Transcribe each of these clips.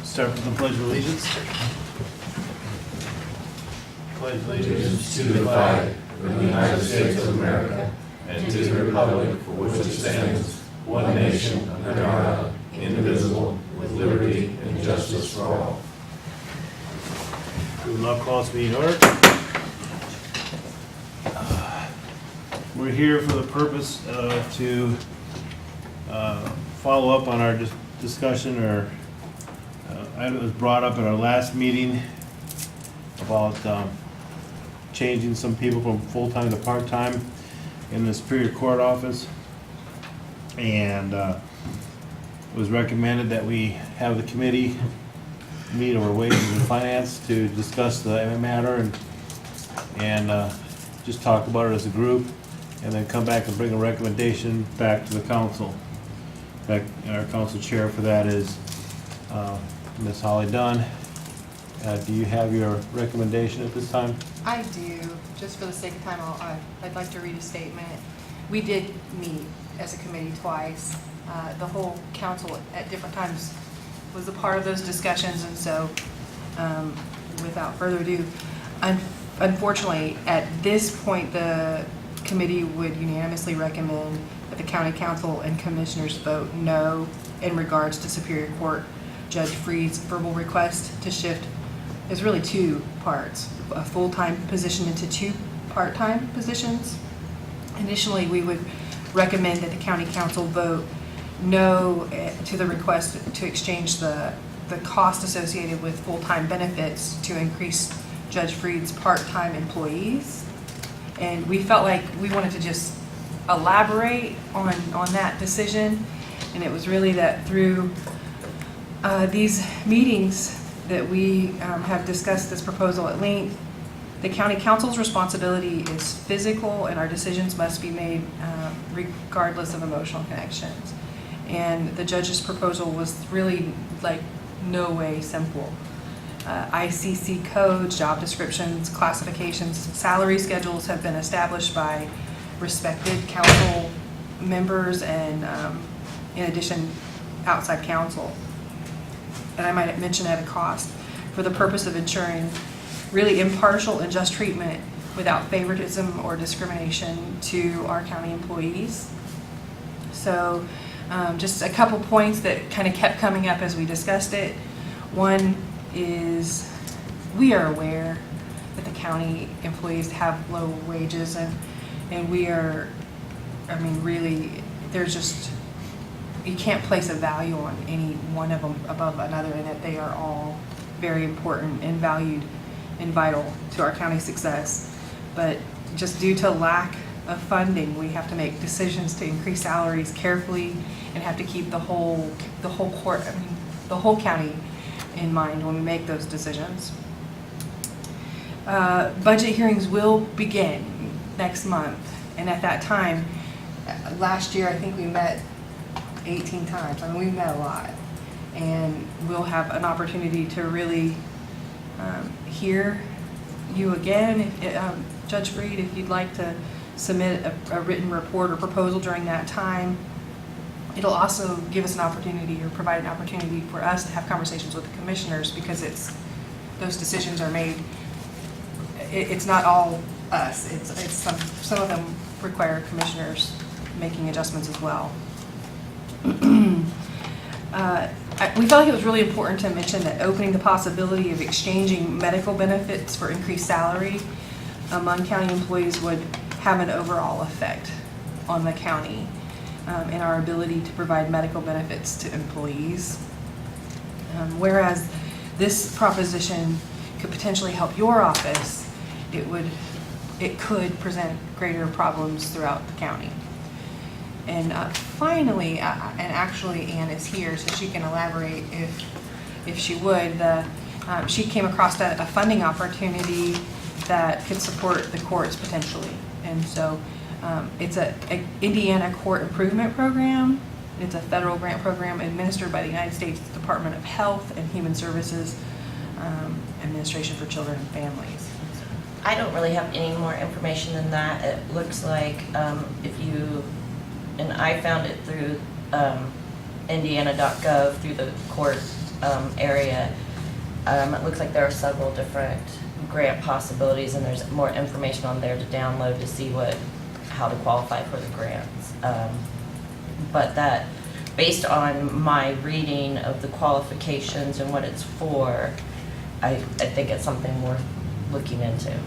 Start with the Pledge of Allegiance. Pledge allegiance To the flag of the United States of America and to the republic for which it stands, one nation, under God, indivisible, with liberty and justice for all. We will now call this meeting order. We're here for the purpose to follow up on our discussion or item that was brought up at our last meeting about changing some people from full-time to part-time in the Superior Court office. And it was recommended that we have the committee meet over Wages and Finance to discuss the matter and just talk about it as a group, and then come back and bring a recommendation back to the council. In fact, our council chair for that is Ms. Holly Dunn. Do you have your recommendation at this time? I do. Just for the sake of time, I'd like to read a statement. We did meet as a committee twice. The whole council at different times was a part of those discussions, and so without further ado, unfortunately, at this point, the committee would unanimously recommend that the county council and commissioners vote no in regards to Superior Court Judge Freed's verbal request to shift. There's really two parts, a full-time position into two part-time positions. Additionally, we would recommend that the county council vote no to the request to exchange the cost associated with full-time benefits to increase Judge Freed's part-time employees. And we felt like we wanted to just elaborate on that decision. And it was really that through these meetings that we have discussed this proposal at length. The county council's responsibility is physical, and our decisions must be made regardless of emotional connections. And the judge's proposal was really like no way simple. ICC codes, job descriptions, classifications, salary schedules have been established by respected council members and in addition, outside counsel. And I might mention at a cost for the purpose of ensuring really impartial and just treatment without favoritism or discrimination to our county employees. So just a couple points that kind of kept coming up as we discussed it. One is we are aware that the county employees have low wages, and we are, I mean, really, there's just, you can't place a value on any one of them above another, and that they are all very important and valued and vital to our county success. But just due to lack of funding, we have to make decisions to increase salaries carefully and have to keep the whole court, I mean, the whole county in mind when we make those decisions. Budget hearings will begin next month, and at that time, last year I think we met 18 times. I mean, we met a lot, and we'll have an opportunity to really hear you again. Judge Freed, if you'd like to submit a written report or proposal during that time, it'll also give us an opportunity or provide an opportunity for us to have conversations with the commissioners, because those decisions are made. It's not all us. It's some of them require commissioners making adjustments as well. We felt like it was really important to mention that opening the possibility of exchanging medical benefits for increased salary among county employees would have an overall effect on the county and our ability to provide medical benefits to employees. Whereas this proposition could potentially help your office, it could present greater problems throughout the county. And finally, and actually Ann is here, so she can elaborate if she would. She came across a funding opportunity that could support the courts potentially. And so it's a Indiana Court Improvement Program. It's a federal grant program administered by the United States Department of Health and Human Services Administration for Children and Families. I don't really have any more information than that. It looks like if you, and I found it through indiana.gov through the court area, it looks like there are several different grant possibilities, and there's more information on there to download to see how to qualify for the grants. But that, based on my reading of the qualifications and what it's for, I think it's something worth looking into.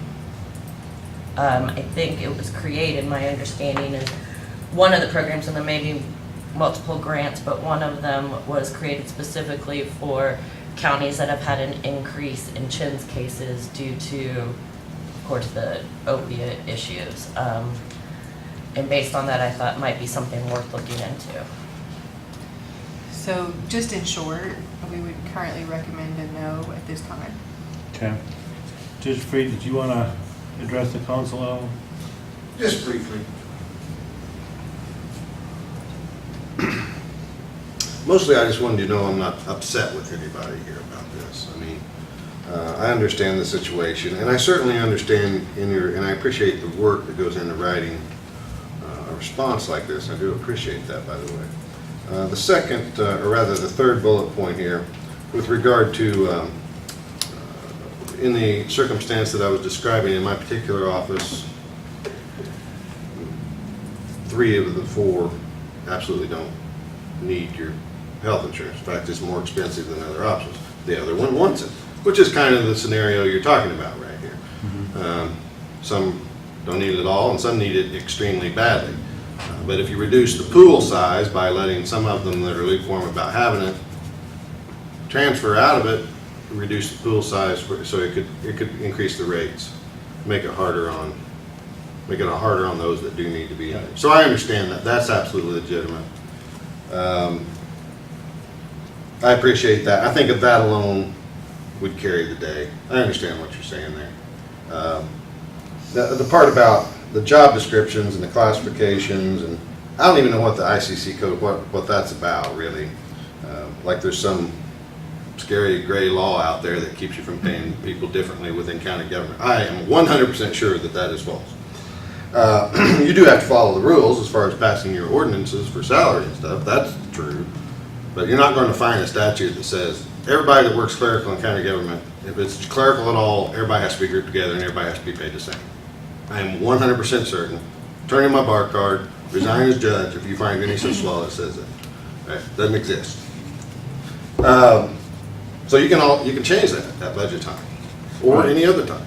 I think it was created, my understanding is, one of the programs, and there may be multiple grants, but one of them was created specifically for counties that have had an increase in CHINS cases due to, of course, the opiate issues. And based on that, I thought it might be something worth looking into. So just in short, we would currently recommend a no at this time. Okay. Judge Freed, did you want to address the council at all? Just briefly. Mostly, I just wanted you to know I'm not upset with anybody here about this. I mean, I understand the situation, and I certainly understand and I appreciate the work that goes into writing a response like this. I do appreciate that, by the way. The second, or rather the third bullet point here, with regard to in the circumstance that I was describing in my particular office, 3 of the 4 absolutely don't need your health insurance. In fact, it's more expensive than other options. The other one wants it, which is kind of the scenario you're talking about right here. Some don't need it at all, and some need it extremely badly. But if you reduce the pool size by letting some of them that are lukewarm about having it transfer out of it, reduce the pool size so it could increase the rates, make it harder on those that do need to be in there. So I understand that. That's absolutely legitimate. I appreciate that. I think if that alone would carry the day. I understand what you're saying there. The part about the job descriptions and the classifications, and I don't even know what the ICC code, what that's about really. Like there's some scary gray law out there that keeps you from paying people differently within county government. I am 100% sure that that is false. You do have to follow the rules as far as passing your ordinances for salary and stuff. That's true. But you're not going to find a statute that says everybody that works clerical in county government, if it's clerical at all, everybody has to be grouped together and everybody has to be paid the same. I am 100% certain. Turn in my bar card, resign as judge if you find any such law that says that. Right? Doesn't exist. So you can change that at budget time or any other time.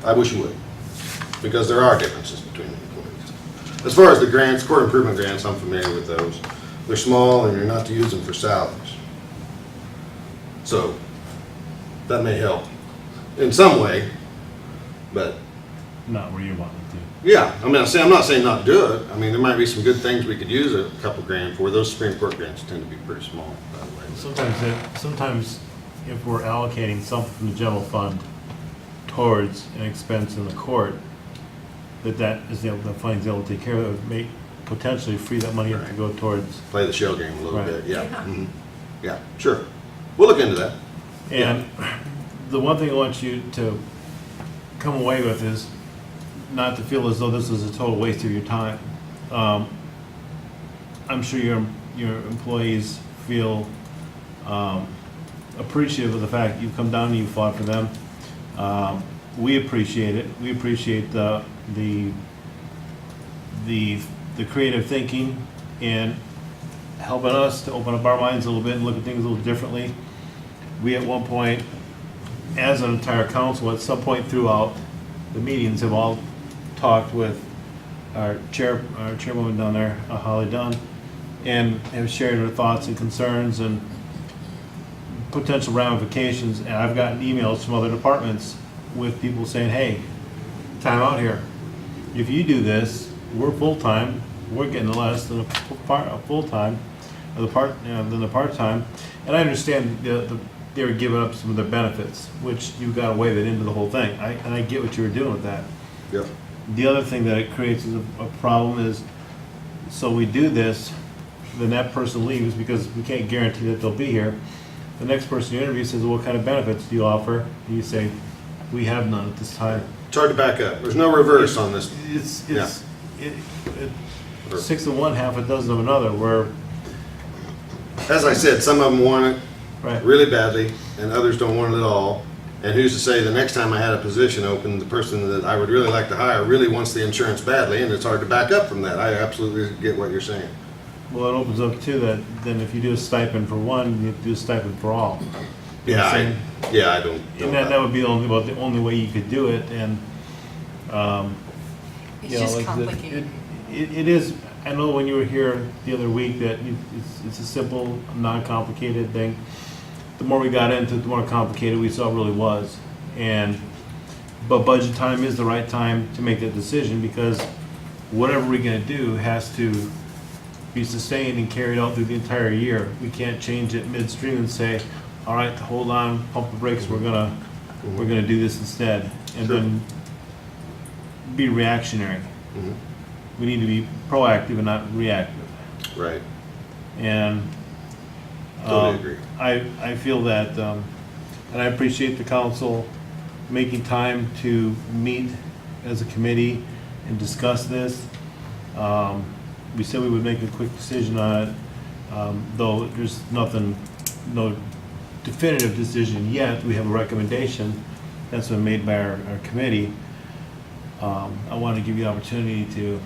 I wish you would, because there are differences between the employees. As far as the grants, court improvement grants, I'm familiar with those. They're small and you're not to use them for salaries. So that may help in some way, but Not where you want it to. yeah, I'm not saying not do it. I mean, there might be some good things we could use a couple grand for. Those Supreme Court grants tend to be pretty small, by the way. Sometimes if we're allocating something from the general fund towards an expense in the court, that is the fund's able to take care of it, may potentially free that money up to go towards. Play the shell game a little Right. bit, yeah. Yeah. Mhm. Yeah, sure. We'll look into that. And the one thing I want you to come away with is not to feel as though this is a total waste of your time. I'm sure your employees feel appreciative of the fact you come down and you fought for them. We appreciate it. We appreciate the creative thinking and helping us to open up our minds a little bit and look at things a little differently. We at one point, as an entire council, at some point throughout the meetings, have all talked with our chairwoman down there, Holly Dunn, and have shared our thoughts and concerns and potential ramifications. And I've gotten emails from other departments with people saying, hey, time out here. If you do this, we're full-time, we're getting less than a full-time, than the part-time. And I understand they were giving up some of their benefits, which you got away with into the whole thing. And I get what you were doing with that. Yep. The other thing that it creates is a problem is, so we do this, then that person leaves because we can't guarantee that they'll be here. The next person you interview says, well, what kind of benefits do you offer? And you say, we have none at this time. It's hard to back up. There's no reverse on this. It's 6 of one, half a dozen of another, where as I said, some of them want it Right. really badly, and others don't want it at all. And who's to say the next time I had a position open, the person that I would really like to hire really wants the insurance badly, and it's hard to back up from that. I absolutely get what you're saying. Well, it opens up too that then if you do a stipend for one, you have to do a stipend for all. You know Yeah, what I'm saying? I don't. And that would be about the only way you could do it, and, It's you know, just like complicated. it is, I know when you were here the other week that it's a simple, non-complicated thing. The more we got into it, the more complicated we saw it really was. But budget time is the right time to make that decision, because whatever we're gonna do has to be sustained and carried out through the entire year. We can't change it midstream and say, all right, hold on, pump the brakes, we're gonna do this instead, and Sure. then be reactionary. Mhm. We need to be proactive and not reactive. Right. And Totally agree. I feel that, and I appreciate the council making time to meet as a committee and discuss this. We said we would make a quick decision on it, though there's no definitive decision yet. We have a recommendation that's been made by our committee. I want to give you the opportunity to,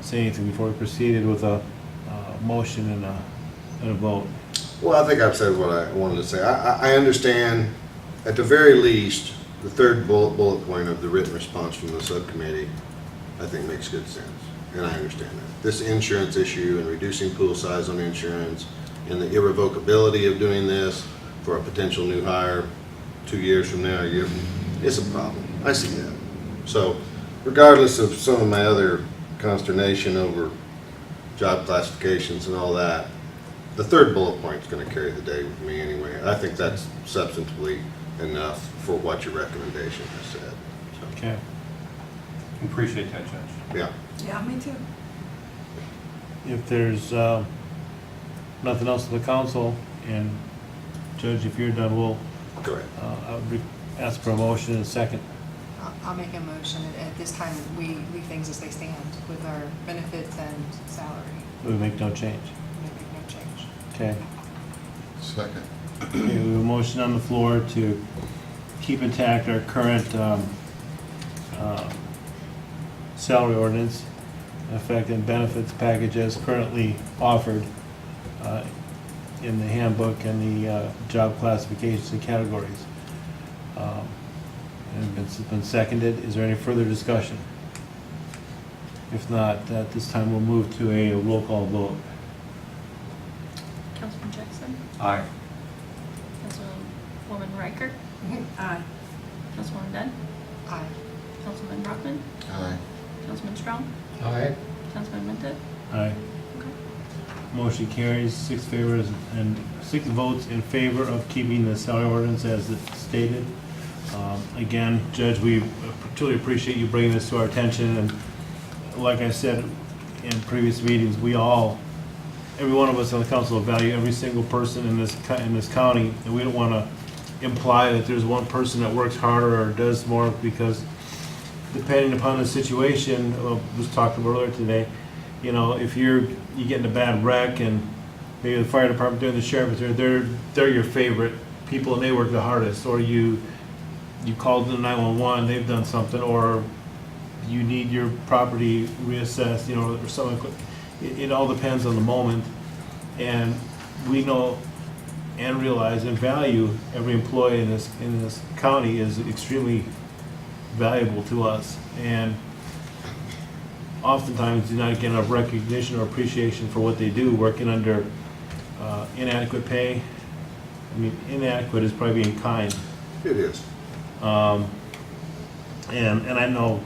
say anything before we proceeded with a motion and a vote. Well, I think I've said what I wanted to say. I understand, at the very least, the third bullet point of the written response from the subcommittee, I think makes good sense, and I understand that. This insurance issue and reducing pool size on insurance and the irrevocability of doing this for a potential new hire 2 years from now, it's a problem. I see that. So regardless of some of my other consternation over job classifications and all that, the third bullet point is going to carry the day with me anyway. I think that's substantively enough for what your recommendation has said. So, Okay. Appreciate that, Judge. yeah. Yeah, me too. If there's nothing else to the council, and Judge, if you're done, we'll, Correct. I would ask for a motion in a second. I'll make a motion. At this time, we leave things as they stand with our benefits and salary. We make no change. We make no change. Okay. Second. Okay, we have a motion on the floor to keep intact our current salary ordinance, effect and benefits package as currently offered in the handbook and the job classifications and categories. And it's been seconded. Is there any further discussion? If not, at this time, we'll move to a roll call vote. Councilman Jackson, Aye. Councilwoman Riker, Aye. Councilwoman Dunn, Aye. Councilman Brockman, Aye. Councilman Strong, Aye. Councilman Mented. Aye. Okay. Motion carries, 6 favors and 6 votes in favor of keeping the salary ordinance as it's stated. Again, Judge, we truly appreciate you bringing this to our attention, and like I said in previous meetings, every one of us on the council value every single person in this county, and we don't want to imply that there's one person that works harder or does more, because depending upon the situation, was talked about earlier today, if you get in a bad wreck and maybe the fire department doing the sheriff, they're your favorite people and they work the hardest, or you called the 911, they've done something, or you need your property reassessed, or something. It all depends on the moment, and we know and realize and value every employee in this county is extremely valuable to us, and oftentimes do not get enough recognition or appreciation for what they do, working under inadequate pay. I mean, inadequate is probably being kind. It is. And I know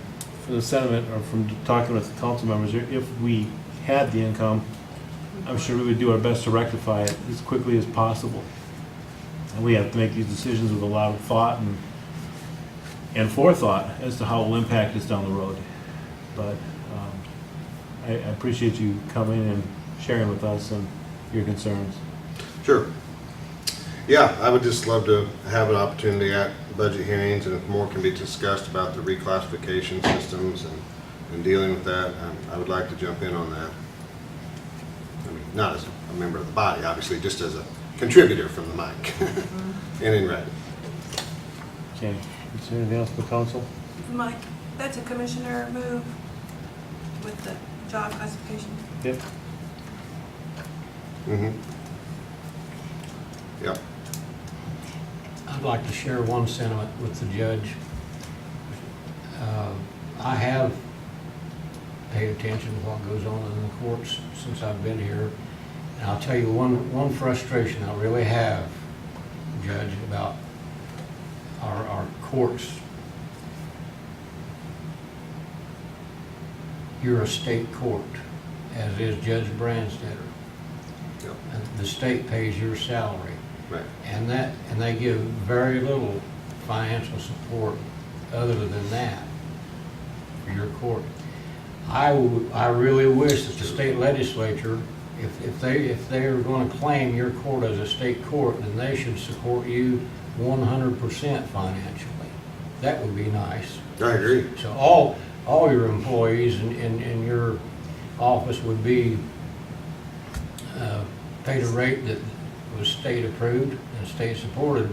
from the sentiment or from talking with the council members, if we had the income, I'm sure we would do our best to rectify it as quickly as possible. And we have to make these decisions with a lot of thought and forethought as to how it will impact us down the road. But I appreciate you coming and sharing with us and your concerns. Sure. Yeah, I would just love to have an opportunity at budget hearings, and if more can be discussed about the reclassification systems and dealing with that, I would like to jump in on that. I mean, not as a a member of the body, obviously, just as a contributor from the mic and in writing. Okay, is there anything else for council? Mike, that's a commissioner move with the job classification. Yep. Mm-hmm. Yep. I'd like to share one sentiment with the judge. I have paid attention to what goes on in the courts since I've been here. And I'll tell you one frustration I really have, Judge, about our courts. You're a state court, as is Judge Branstetter. Yep. And the state pays your salary. Right. And they give very little financial support other than that for your court. I really wish that the state legislature, if they are going to claim your court as a state court, then they should support you 100% financially. That would be nice. I agree. So all your employees in your office would be paid a rate that was state approved and state supported.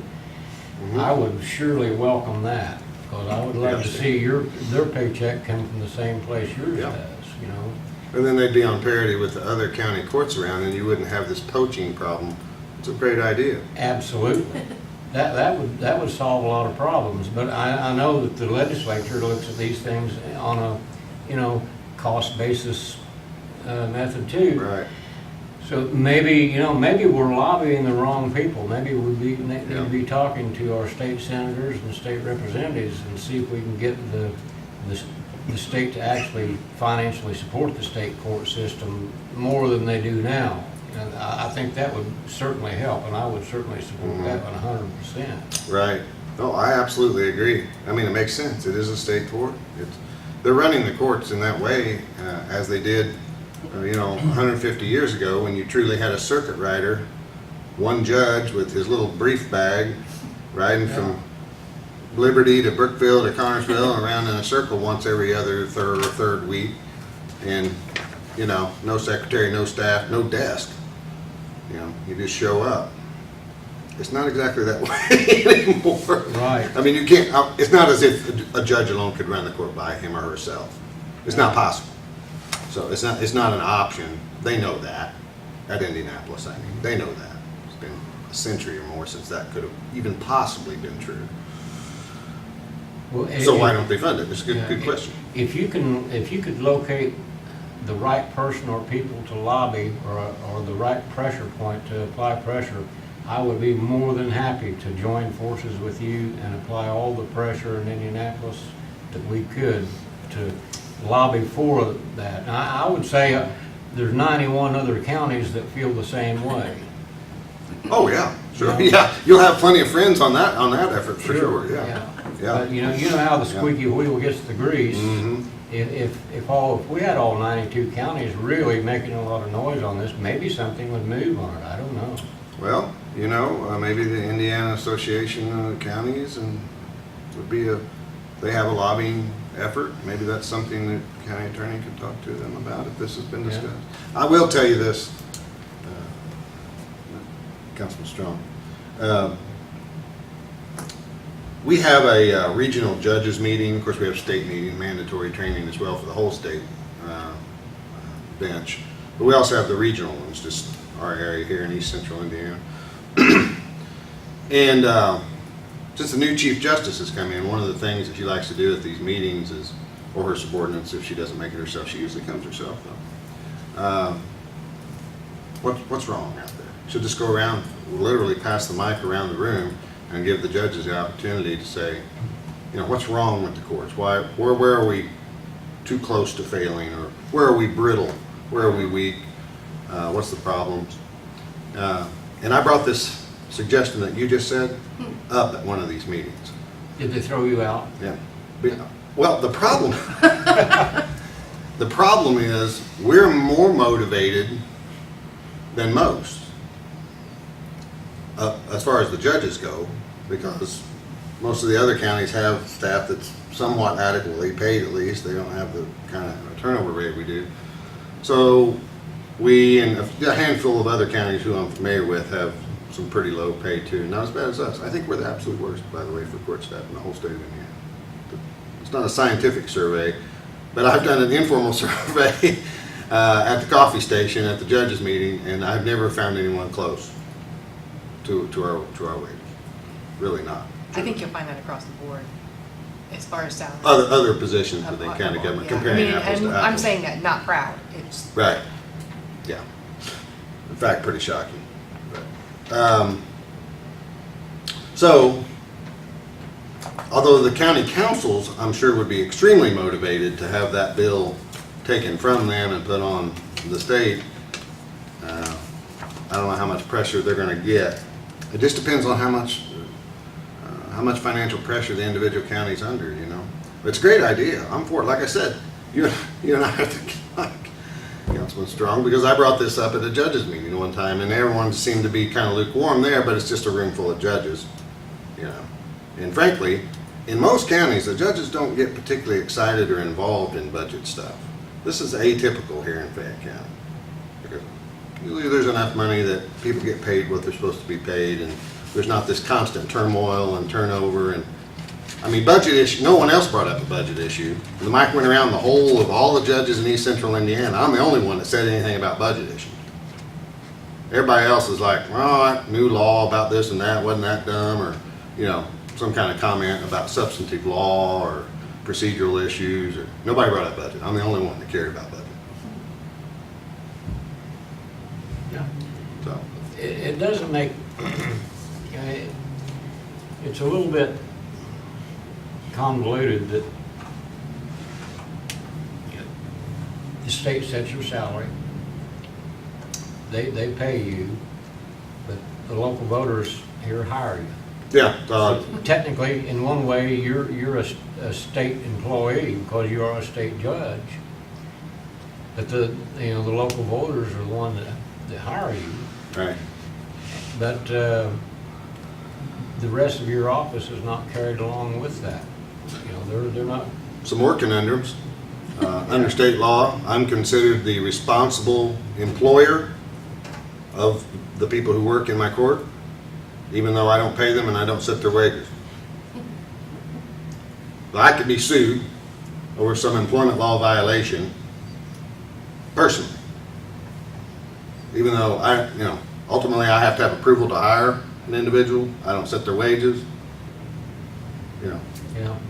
Mhm. I would surely welcome that, because I would love to see their paycheck come from the same place yours Yeah. does, you know? And then they'd be on parity with the other county courts around, and you wouldn't have this poaching problem. It's a great idea. Absolutely. That would solve a lot of problems, but I know that the legislature looks at these things on a, cost basis method too. Right. So maybe we're lobbying the wrong people. Maybe we need to be talking to our state senators and state representatives and see if we can get the state to actually financially support the state court system more than they do now. And I think that would certainly help, and I would certainly support that 100%. Right. No, I absolutely agree. I mean, it makes sense. It is a state court. They're running the courts in that way, as they did, 150 years ago, when you truly had a circuit rider, one judge with his little brief bag, riding from Liberty to Brookville to Connersville and around in a circle once every other third week. And, no secretary, no staff, no desk. You just show up. It's not exactly that way anymore. Right. I mean, you can't, it's not as if a judge alone could run the court by him or herself. It's not possible. So it's not an option. They know that at Indianapolis, I mean. They know that. It's been a century or more since that could have even possibly been true. Well, So why don't they fund it? It's a good question. If you could locate the right person or people to lobby, or the right pressure point to apply pressure, I would be more than happy to join forces with you and apply all the pressure in Indianapolis that we could to lobby for that. And I would say there's 91 other counties that feel the same way. Oh, yeah, sure. Yeah. Yeah, you'll have plenty of friends on that effort for sure, yeah. But you know how the squeaky wheel gets the grease. Mhm. If we had all 92 counties really making a lot of noise on this, maybe something would move on it. I don't know. Well, maybe the Indiana Association of Counties they have a lobbying effort. Maybe that's something that county attorney could talk to them about if this has been Yeah. discussed. I will tell you this, Councilman Strong. We have a regional judges meeting. Of course, we have a state meeting, mandatory training as well for the whole state bench. But we also have the regional ones, just our area here in East Central Indiana. And since the new Chief Justice has come in, one of the things that she likes to do at these meetings is, or her subordinates, if she doesn't make it herself, she usually comes herself though. What's wrong out there? She'll just go around, literally pass the mic around the room and give the judges the opportunity to say, what's wrong with the courts? Where are we too close to failing, or where are we brittle? Where are we weak? What's the problems? And I brought this suggestion that you just said up at one of these meetings. Did they throw you out? Yeah. Well, the problem is we're more motivated than most, as far as the judges go, because most of the other counties have staff that's somewhat adequately paid. At least they don't have the kind of turnover rate we do. So we and a handful of other counties who I'm familiar with have some pretty low pay too. Not as bad as us. I think we're the absolute worst, by the way, for court staff in the whole state of Indiana. It's not a scientific survey, but I've done an informal survey at the coffee station at the judges meeting, and I've never found anyone close to our wages. Really not. I think you'll find that across the board, as far as salary. Other positions within county government, Yeah. comparing I mean, apples to and apples. I'm saying that not proud, it's, Right, yeah. In fact, pretty shocking. So, although the county councils, I'm sure, would be extremely motivated to have that bill taken from them and put on the state, I don't know how much pressure they're gonna get. It just depends on how much financial pressure the individual county's under, you know? But it's a great idea, I'm for it. Like I said, you and I have to, like, Councilman Strong, because I brought this up at a judges meeting one time, and everyone seemed to be kind of lukewarm there, but it's just a room full of judges, you know. And frankly, in most counties, the judges don't get particularly excited or involved in budget stuff. This is atypical here in Fayette County. Because usually there's enough money that people get paid what they're supposed to be paid, and there's not this constant turmoil and turnover. And I mean, budget issue, no one else brought up a budget issue. The mic went around the whole of all the judges in East Central Indiana. I'm the only one that said anything about budget issues. Everybody else is like, well, that new law about this and that, wasn't that dumb? Or, you know, some kind of comment about substantive law or procedural issues. Or nobody brought up budget. I'm the only one that cared about budget. Yeah. So, It doesn't make, it's a little bit convoluted that the state sets your salary, they pay you, but the local voters here hire you. yeah, So technically, in one way, you're a state employee because you are a state judge, but the local voters are the one that hire you. right. But the rest of your office is not carried along with that. You know, they're not. Some more conundrums. Under state law, I'm considered the responsible employer of the people who work in my court, even though I don't pay them and I don't set their wages. But I could be sued over some employment law violation personally, even though ultimately I have to have approval to hire an individual. I don't set their wages, you know.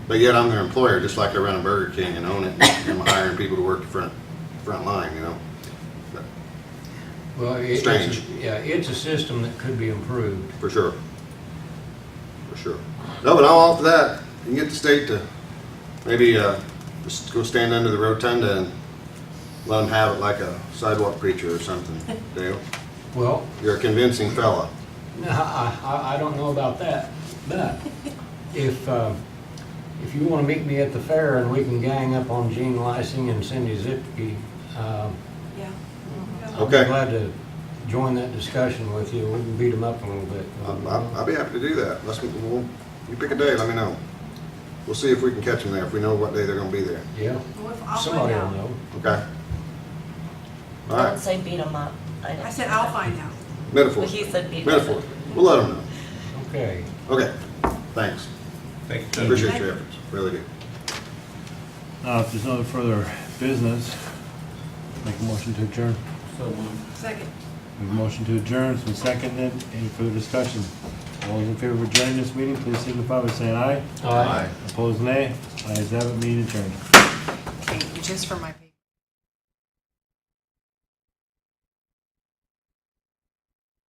But yet I'm their employer, just like I run a Burger King and own it, and I'm hiring people to work the front line, you know. But Well, Strange. It's a system that could be improved. for sure. For sure. No, but I'm all for that. You can get the state to maybe just go stand under the rotunda and let them have it like a sidewalk preacher or something, Dale. Well, You're a convincing fella. no, I don't know about that, but if you want to meet me at the fair and we can gang up on Gene Lysing and Cindy Zipke, Yeah. I'll be Okay. glad to join that discussion with you. We can beat them up a little bit. I'll be happy to do that. You pick a day, let me know. We'll see if we can catch them there, if we know what day they're gonna be there. Yeah, Well, I'll somebody find will out. know. Okay? All Don't right, say beat them up. I said I'll find out. metaphor. He said beat 'em up. Metaphor. We'll let them know. Okay. Okay, thanks. Thank you, Judge. Appreciate your efforts, really do. Now, if there's no further business, make a motion to adjourn. Second. We have a motion to adjourn, it's been seconded. Any further discussion? All those in favor of adjourning this meeting, please signify by saying aye. All right. Opposed, nay. Ayes have it, meeting adjourned. okay, just for my.